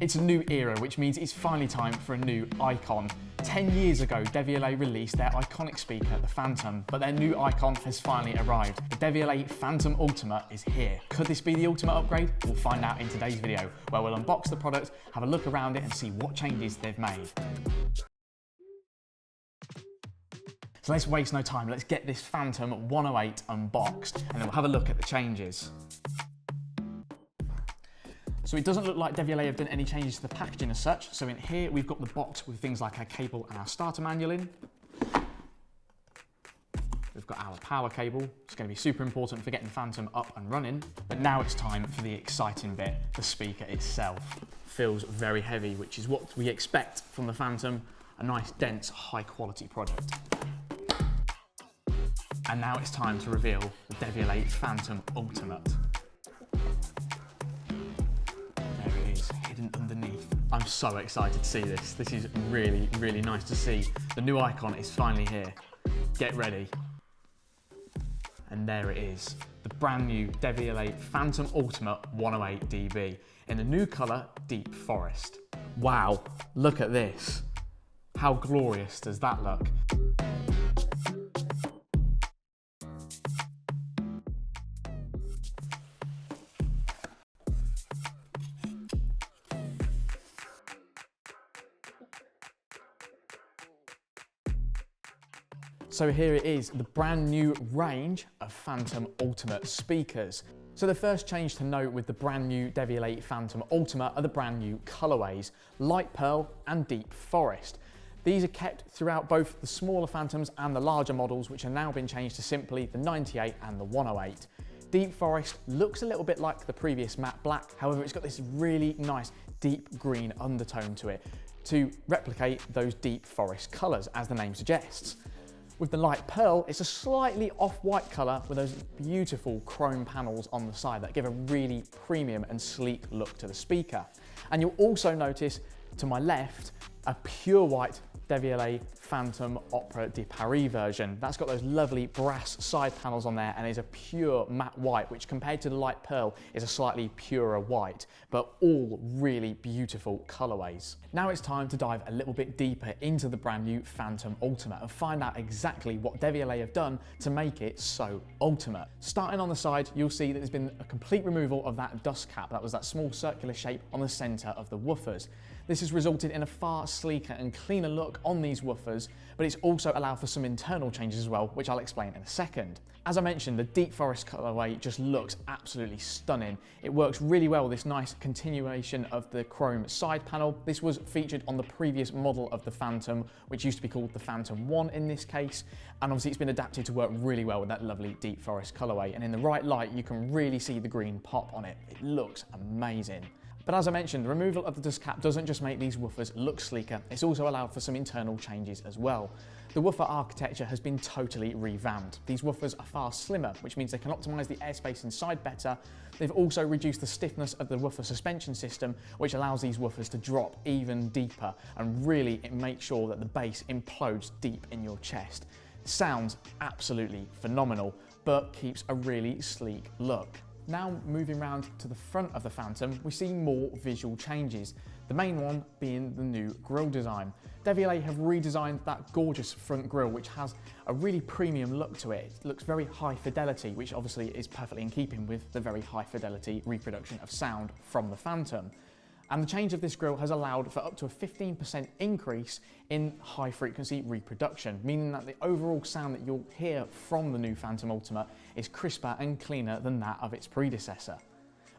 It's a new era, which means it's finally time for a new icon. 10 years ago, Devialet released their iconic speaker, the Phantom, but their new icon has finally arrived. The Devialet Phantom Ultimate is here. Could this be the ultimate upgrade? We'll find out in today's video, where we'll unbox the product, have a look around it and see what changes they've made. So let's waste no time, let's get this Phantom 108 unboxed and then we'll have a look at the changes. So it doesn't look like Devialet have done any changes to the packaging as such. So in here we've got the box with things like our cable and our starter manual in. We've got our power cable. It's going to be super important for getting Phantom up and running. But now it's time for the exciting bit. The speaker itself feels very heavy, which is what we expect from the Phantom. A nice, dense, high quality product. And now it's time to reveal the Devialet Phantom Ultimate. There it is, hidden underneath. I'm so excited to see this. This is really, really nice to see. The new icon is finally here. Get ready. And there it is, the brand new Devialet Phantom Ultimate 108 dB in the new colour Deep Forest. Wow, look at this. How glorious does that look? So here it is, the brand new range of Phantom Ultimate speakers. So the first change to note with the brand new Devialet Phantom Ultimate are the brand new colourways, Light Pearl and Deep Forest. These are kept throughout both the smaller Phantoms and the larger models, which have now been changed to simply the 98 and the 108. Deep Forest looks a little bit like the previous matte black, however it's got this really nice deep green undertone to it to replicate those Deep Forest colours, as the name suggests. With the Light Pearl, it's a slightly off-white colour with those beautiful chrome panels on the side that give a really premium and sleek look to the speaker. And you'll also notice to my left a pure white Devialet Phantom Opera de Paris version. That's got those lovely brass side panels on there and is a pure matte white, which compared to the Light Pearl is a slightly purer white, but all really beautiful colourways. Now it's time to dive a little bit deeper into the brand new Phantom Ultimate and find out exactly what Devialet have done to make it so ultimate. Starting on the side, you'll see that there's been a complete removal of that dust cap. That was that small circular shape on the centre of the woofers. This has resulted in a far sleeker and cleaner look on these woofers, but it's also allowed for some internal changes as well, which I'll explain in a second. As I mentioned, the Deep Forest colourway just looks absolutely stunning. It works really well with this nice continuation of the chrome side panel. This was featured on the previous model of the Phantom, which used to be called the Phantom 1 in this case, and obviously it's been adapted to work really well with that lovely Deep Forest colourway, and in the right light you can really see the green pop on it. It looks amazing. But as I mentioned, the removal of the dust cap doesn't just make these woofers look sleeker, it's also allowed for some internal changes as well. The woofer architecture has been totally revamped. These woofers are far slimmer, which means they can optimise the airspace inside better. They've also reduced the stiffness of the woofer suspension system, which allows these woofers to drop even deeper, and really it makes sure that the bass implodes deep in your chest. Sounds absolutely phenomenal, but keeps a really sleek look. Now moving round to the front of the Phantom, we see more visual changes, the main one being the new grille design. Devialet have redesigned that gorgeous front grille, which has a really premium look to it. It looks very high fidelity, which obviously is perfectly in keeping with the very high fidelity reproduction of sound from the Phantom. And the change of this grille has allowed for up to a 15% increase in high frequency reproduction, meaning that the overall sound that you'll hear from the new Phantom Ultimate is crisper and cleaner than that of its predecessor.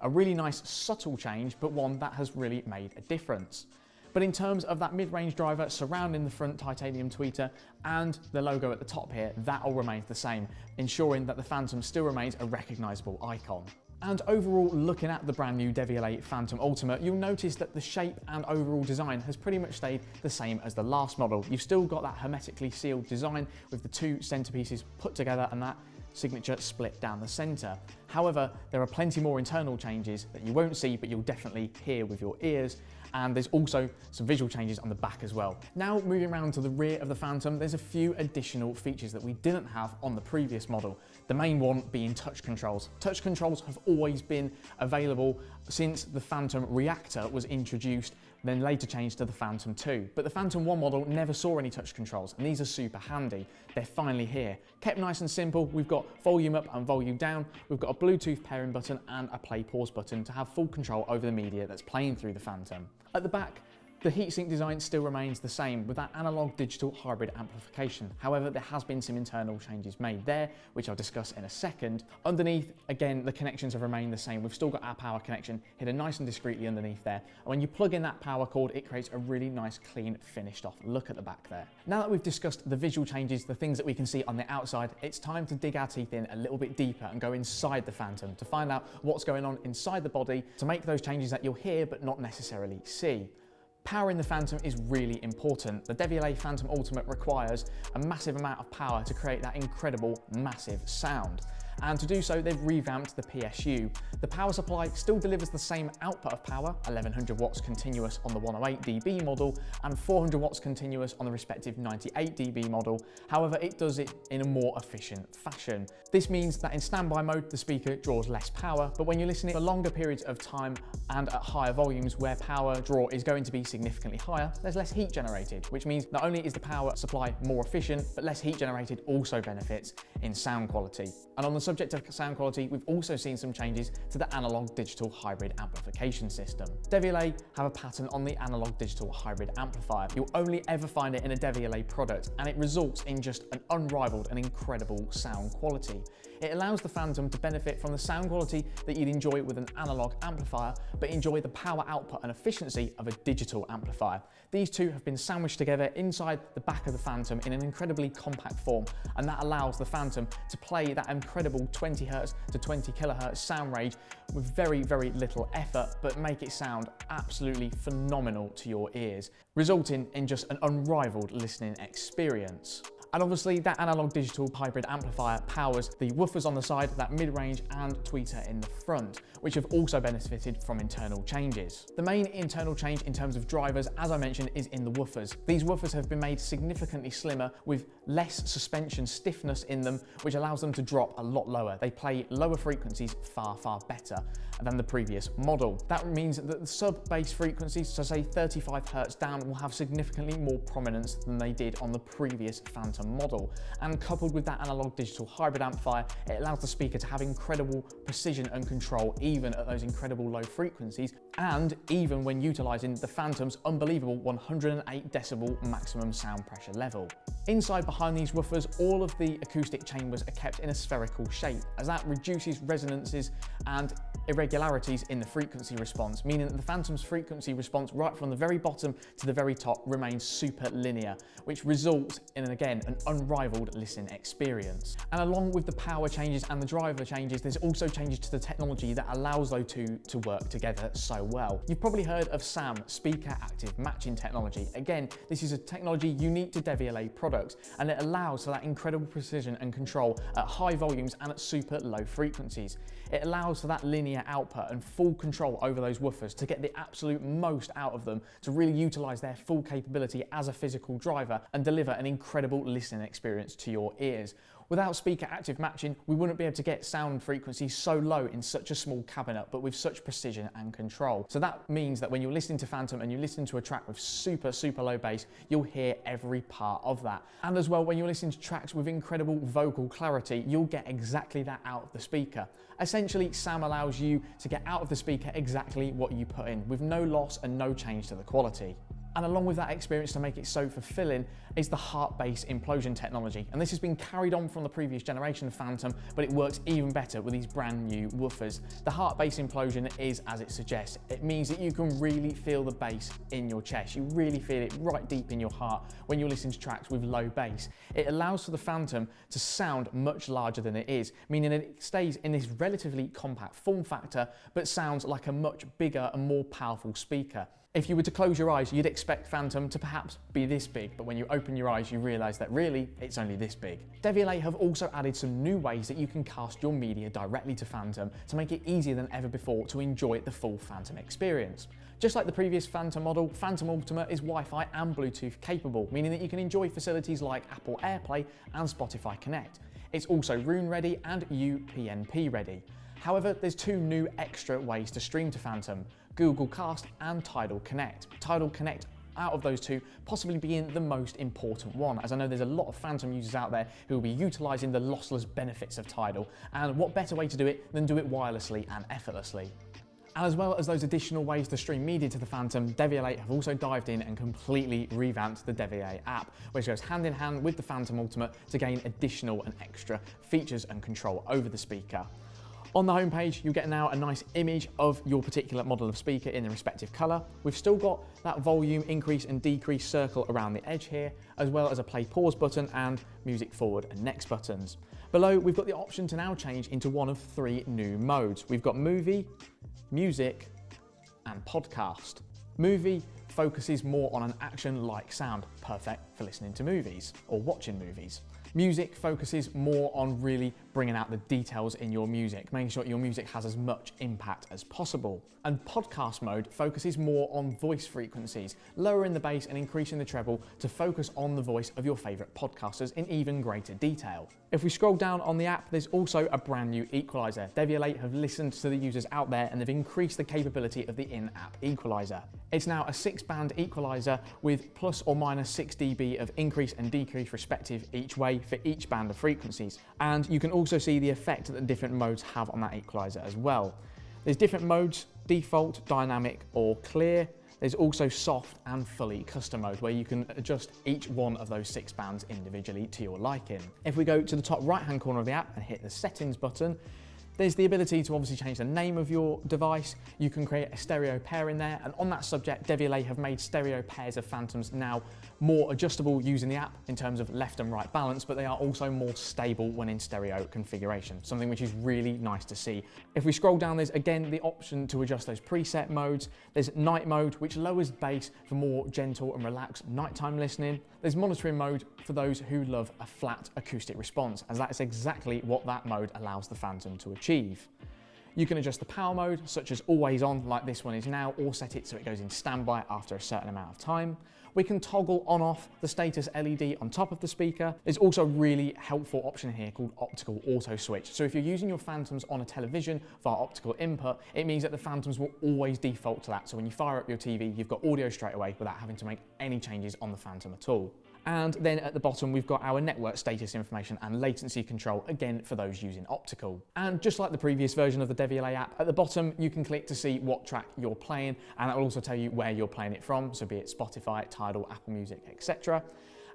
A really nice subtle change, but one that has really made a difference. But in terms of that mid-range driver surrounding the front titanium tweeter and the logo at the top here, that all remains the same, ensuring that the Phantom still remains a recognisable icon. And overall, looking at the brand new Devialet Phantom Ultimate, you'll notice that the shape and overall design has pretty much stayed the same as the last model. You've still got that hermetically sealed design with the two centerpieces put together and that signature split down the center. However, there are plenty more internal changes that you won't see, but you'll definitely hear with your ears. And there's also some visual changes on the back as well. Now moving around to the rear of the Phantom, there's a few additional features that we didn't have on the previous model. The main one being touch controls. Touch controls have always been available since the Phantom Reactor was introduced, then later changed to the Phantom 2. But the Phantom 1 model never saw any touch controls, and these are super handy. They're finally here. Kept nice and simple, we've got volume up and volume down, we've got a Bluetooth pairing button and a play pause button to have full control over the media that's playing through the Phantom. At the back, the heatsink design still remains the same with that analog digital hybrid amplification. However, there has been some internal changes made there, which I'll discuss in a second. Underneath, again, the connections have remained the same. We've still got our power connection hidden nice and discreetly underneath there. And when you plug in that power cord, it creates a really nice, clean, finished off look at the back there. Now that we've discussed the visual changes, the things that we can see on the outside, it's time to dig our teeth in a little bit deeper and go inside the Phantom to find out what's going on inside the body to make those changes that you'll hear but not necessarily see. Power in the Phantom is really important. The Devialet Phantom Ultimate requires a massive amount of power to create that incredible, massive sound. And to do so, they've revamped the PSU. The power supply still delivers the same output of power, 1100 watts continuous on the 108 dB model and 400 watts continuous on the respective 98 dB model. However, it does it in a more efficient fashion. This means that in standby mode, the speaker draws less power, but when you're listening for longer periods of time and at higher volumes where power draw is going to be significantly higher, there's less heat generated, which means not only is the power supply more efficient, but less heat generated also benefits in sound quality. And on the subject of sound quality, we've also seen some changes to the analog digital hybrid amplification system. Devialet have a patent on the analog digital hybrid amplifier. You'll only ever find it in a Devialet product, and it results in just an unrivaled and incredible sound quality. It allows the Phantom to benefit from the sound quality that you'd enjoy with an analog amplifier, but enjoy the power output and efficiency of a digital amplifier. These two have been sandwiched together inside the back of the Phantom in an incredibly compact form, and that allows the Phantom to play that incredible 20 Hz to 20 kHz sound range with very, very little effort, but make it sound absolutely phenomenal to your ears, resulting in just an unrivaled listening experience. And obviously that analog digital hybrid amplifier powers the woofers on the side, that mid-range and tweeter in the front, which have also benefited from internal changes. The main internal change in terms of drivers, as I mentioned, is in the woofers. These woofers have been made significantly slimmer with less suspension stiffness in them, which allows them to drop a lot lower. They play lower frequencies far, far better than the previous model. That means that the sub-bass frequencies, so say 35 Hz down, will have significantly more prominence than they did on the previous Phantom model. And coupled with that analog digital hybrid amplifier, it allows the speaker to have incredible precision and control even at those incredible low frequencies, and even when utilizing the Phantom's unbelievable 108 decibel maximum sound pressure level. Inside behind these woofers, all of the acoustic chambers are kept in a spherical shape, as that reduces resonances and irregularities in the frequency response, meaning that the Phantom's frequency response right from the very bottom to the very top remains super linear, which results in, again, an unrivaled listening experience. And along with the power changes and the driver changes, there's also changes to the technology that allows those two to work together so well. You've probably heard of SAM, Speaker Active Matching Technology. Again, this is a technology unique to Devialet products, and it allows for that incredible precision and control at high volumes and at super low frequencies. It allows for that linear output and full control over those woofers to get the absolute most out of them, to really utilize their full capability as a physical driver and deliver an incredible listening experience to your ears. Without speaker active matching, we wouldn't be able to get sound frequencies so low in such a small cabinet, but with such precision and control. So that means that when you're listening to Phantom and you listen to a track with super, super low bass, you'll hear every part of that. And as well, when you're listening to tracks with incredible vocal clarity, you'll get exactly that out of the speaker. Essentially, SAM allows you to get out of the speaker exactly what you put in, with no loss and no change to the quality. And along with that experience to make it so fulfilling is the heart-based implosion technology. And this has been carried on from the previous generation of Phantom, but it works even better with these brand new woofers. The heart-based implosion is as it suggests. It means that you can really feel the bass in your chest. You really feel it right deep in your heart when you're listening to tracks with low bass. It allows for the Phantom to sound much larger than it is, meaning that it stays in this relatively compact form factor, but sounds like a much bigger and more powerful speaker. If you were to close your eyes, you'd expect expect Phantom to perhaps be this big, but when you open your eyes, you realise that really, it's only this big. Devialet have also added some new ways that you can cast your media directly to Phantom to make it easier than ever before to enjoy the full Phantom experience. Just like the previous Phantom model, Phantom Ultimate is Wi-Fi and Bluetooth capable, meaning that you can enjoy facilities like Apple AirPlay and Spotify Connect. It's also Roon ready and UPnP ready. However, there's two new extra ways to stream to Phantom: Google Cast and Tidal Connect. Tidal Connect, out of those two, possibly being the most important one, as I know there's a lot of Phantom users out there who will be utilising the lossless benefits of Tidal, and what better way to do it than do it wirelessly and effortlessly. And as well as those additional ways to stream media to the Phantom, Devialet have also dived in and completely revamped the Devialet app, which goes hand in hand with the Phantom Ultimate to gain additional and extra features and control over the speaker. On the homepage, you'll get now a nice image of your particular model of speaker in the respective colour. We've still got that volume increase and decrease circle around the edge here, as well as a play pause button and music forward and next buttons. Below, we've got the option to now change into one of three new modes. We've got movie, music, and podcast. Movie focuses more on an action-like sound, perfect for listening to movies or watching movies. Music focuses more on really bringing out the details in your music, making sure your music has as much impact as possible. And podcast mode focuses more on voice frequencies, lowering the bass and increasing the treble to focus on the voice of your favourite podcasters in even greater detail. If we scroll down on the app, there's also a brand new equaliser. Devialet have listened to the users out there and they've increased the capability of the in-app equaliser. It's now a 6-band equaliser with plus or minus 6 dB of increase and decrease respective each way for each band of frequencies. And you can also see the effect that the different modes have on that equaliser as well. There's different modes: default, dynamic, or clear. There's also soft and fully custom mode, where you can adjust each one of those 6 bands individually to your liking. If we go to the top right hand corner of the app and hit the settings button, there's the ability to obviously change the name of your device. You can create a stereo pair in there, and on that subject, Devialet have made stereo pairs of Phantoms now more adjustable using the app in terms of left and right balance, but they are also more stable when in stereo configuration, something which is really nice to see. If we scroll down, there's again the option to adjust those preset modes. There's night mode, which lowers bass for more gentle and relaxed nighttime listening. There's monitoring mode for those who love a flat acoustic response, as that is exactly what that mode allows the Phantom to achieve. You can adjust the power mode, such as always on, like this one is now, or set it so it goes in standby after a certain amount of time. We can toggle on off the status LED on top of the speaker. There's also a really helpful option here called optical auto switch. So if you're using your Phantoms on a television via optical input, it means that the Phantoms will always default to that. So when you fire up your TV, you've got audio straight away without having to make any changes on the Phantom at all. And then at the bottom, we've got our network status information and latency control, again for those using optical. And just like the previous version of the Devialet app, at the bottom you can click to see what track you're playing, and that will also tell you where you're playing it from, so be it Spotify, Tidal, Apple Music, etc.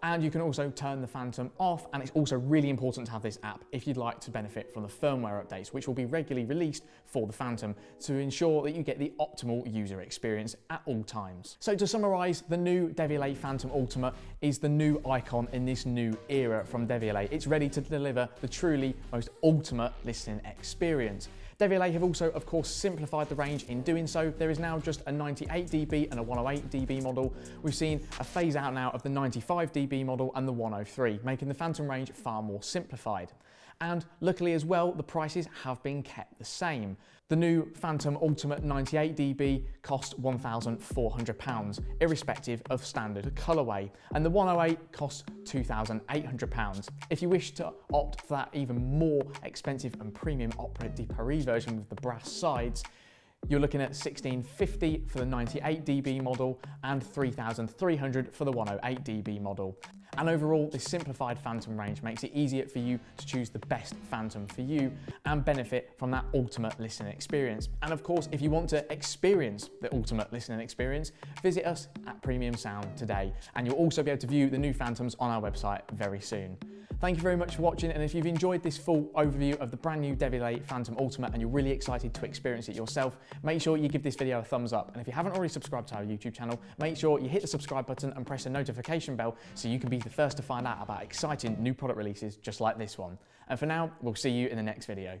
And you can also turn the Phantom off, and it's also really important to have this app if you'd like to benefit from the firmware updates, which will be regularly released for the Phantom to ensure that you get the optimal user experience at all times. So to summarise, the new Devialet Phantom Ultimate is the new icon in this new era from Devialet. It's ready to deliver the truly most ultimate listening experience. Devialet have also, of course, simplified the range in doing so. There is now just a 98 dB and a 108 dB model. We've seen a phase out now of the 95 dB model and the 103, making the Phantom range far more simplified. And luckily as well, the prices have been kept the same. The new Phantom Ultimate 98 dB costs £1,400, irrespective of standard colourway, and the 108 costs £2,800. If you wish to opt for that even more expensive and premium Opera de Paris version with the brass sides, you're looking at £1,650 for the 98 dB model and £3,300 for the 108 dB model. And overall, this simplified Phantom range makes it easier for you to choose the best Phantom for you and benefit from that ultimate listening experience. And of course, if you want to experience the ultimate listening experience, visit us at Premium Sound today, and you'll also be able to view the new Phantoms on our website very soon. Thank you very much for watching, and if you've enjoyed this full overview of the brand new Devialet Phantom Ultimate and you're really excited to experience it yourself, make sure you give this video a thumbs up. And if you haven't already subscribed to our YouTube channel, make sure you hit the subscribe button and press the notification bell so you can be the first to find out about exciting new product releases just like this one. And for now, we'll see you in the next video.